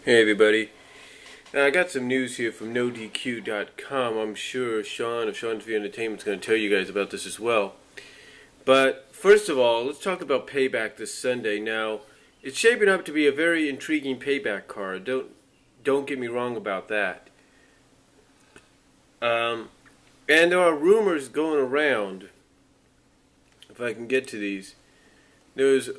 Hey everybody. Now, I got some news here from NoDQ.com. I'm sure Sean of Sean TV Entertainment is going to tell you guys about this as well. But first of all, let's talk about Payback this Sunday. Now, it's shaping up to be a very intriguing Payback card. Don't get me wrong about that. And there are rumors going around. If I can get to these, there's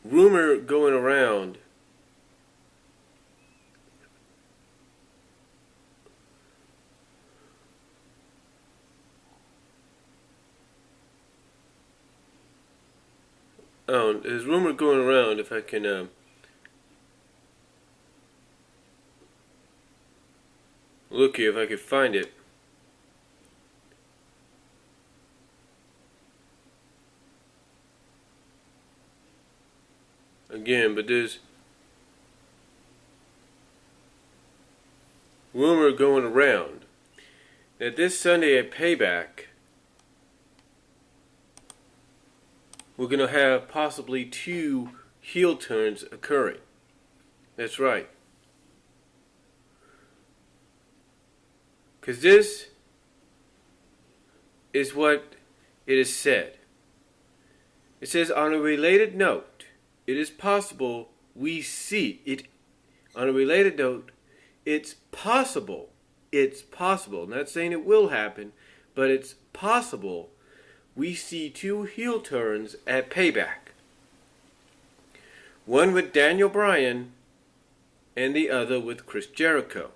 rumor going around there's rumor going around, if I can look here, if I can find it. Again, but there's rumor going around that this Sunday at Payback, we're going to have possibly two heel turns occurring. That's right. Because this is what it is said. It says, on a related note, it is possible we see it. On a related note, it's possible. I'm not saying it will happen, but it's possible we see two heel turns at Payback. One with Daniel Bryan and the other with Chris Jericho.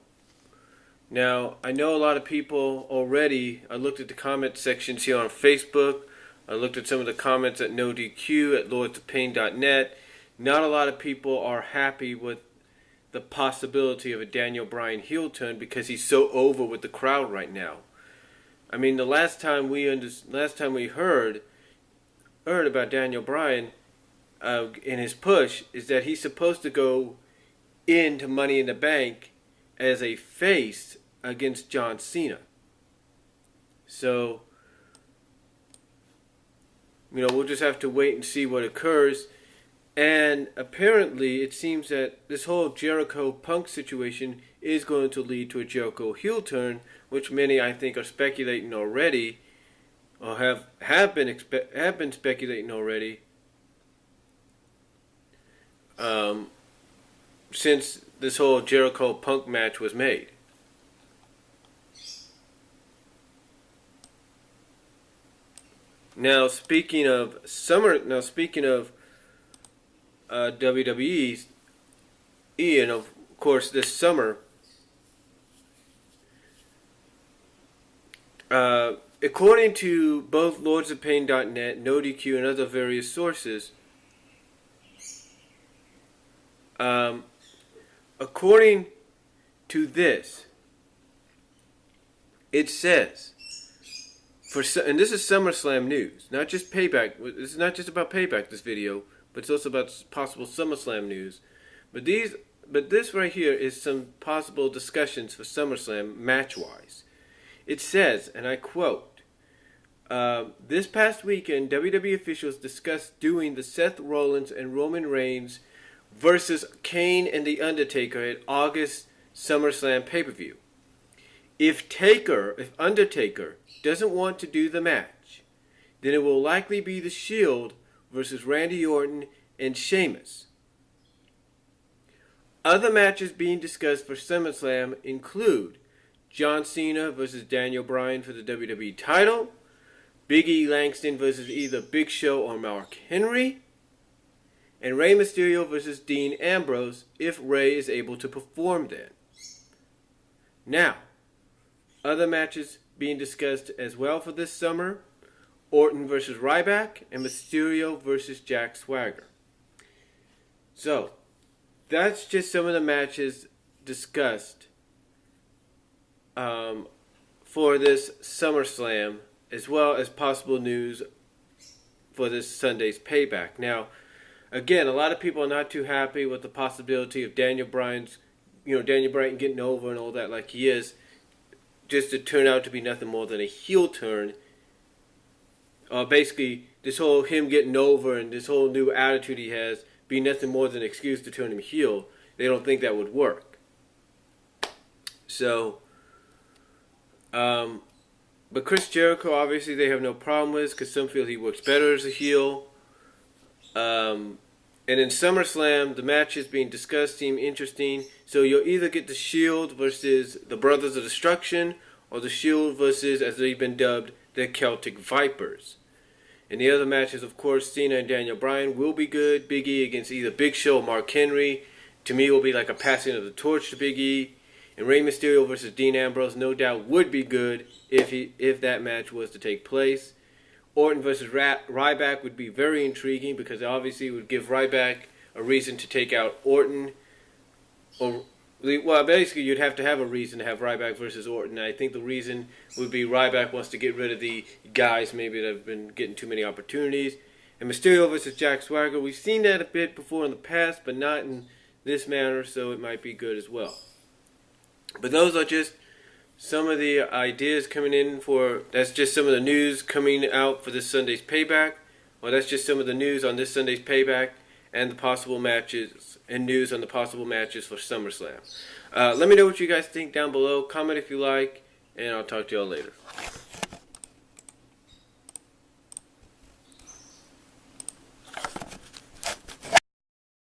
Now, I know a lot of people already. I looked at the comment sections here on Facebook. I looked at some of the comments at NoDQ, at lordsofpain.net. Not a lot of people are happy with the possibility of a Daniel Bryan heel turn because he's so over with the crowd right now. I mean, the last time we heard about Daniel Bryan in his push is that he's supposed to go into Money in the Bank as a face against John Cena. So, we'll just have to wait and see what occurs. And apparently, it seems that this whole Jericho Punk situation is going to lead to a Jericho heel turn, which many, I think, are speculating already, or have been speculating already, since this whole Jericho Punk match was made. Now, speaking of WWE, and of course this summer, according to both lordsofpain.net, NoDQ, and other various sources, according to this, it says, and this is SummerSlam news, not just Payback. This is not just about Payback, this video, but it's also about possible SummerSlam news. But this right here is some possible discussions for SummerSlam match-wise. It says, and I quote, this past weekend, WWE officials discussed doing the Seth Rollins and Roman Reigns versus Kane and The Undertaker at August SummerSlam pay-per-view. If Undertaker doesn't want to do the match, then it will likely be The Shield versus Randy Orton and Sheamus. Other matches being discussed for SummerSlam include John Cena versus Daniel Bryan for the WWE title, Big E Langston versus either Big Show or Mark Henry, and Rey Mysterio versus Dean Ambrose if Rey is able to perform then. Now, other matches being discussed as well for this summer: Orton versus Ryback and Mysterio versus Jack Swagger. So, that's just some of the matches discussed for this SummerSlam, as well as possible news for this Sunday's Payback. Now, again, a lot of people are not too happy with the possibility of Daniel Bryan getting over and all that like he is, just to turn out to be nothing more than a heel turn. Basically, this whole him getting over and this whole new attitude he has be nothing more than an excuse to turn him heel. They don't think that would work. So, but Chris Jericho, obviously, they have no problem with because some feel he works better as a heel. And in SummerSlam, the matches being discussed seem interesting. So you'll either get the Shield versus the Brothers of Destruction, or the Shield versus, as they've been dubbed, the Celtic Vipers. And the other matches, of course, Cena and Daniel Bryan will be good. Big E against either Big Show or Mark Henry. To me, will be like a passing of the torch to Big E. And Rey Mysterio versus Dean Ambrose, no doubt, would be good if that match was to take place. Orton versus Ryback would be very intriguing because obviously it would give Ryback a reason to take out Orton. Well, basically you'd have to have a reason to have Ryback versus Orton. I think the reason would be Ryback wants to get rid of the guys maybe that have been getting too many opportunities. And Mysterio versus Jack Swagger, we've seen that a bit before in the past, but not in this manner, so it might be good as well. But those are just some of the ideas coming in that's just some of the news coming out for this Sunday's Payback. Well, that's just some of the news on this Sunday's Payback and the possible matches and news on the possible matches for SummerSlam. Let me know what you guys think down below. Comment if you like, and I'll talk to y'all later.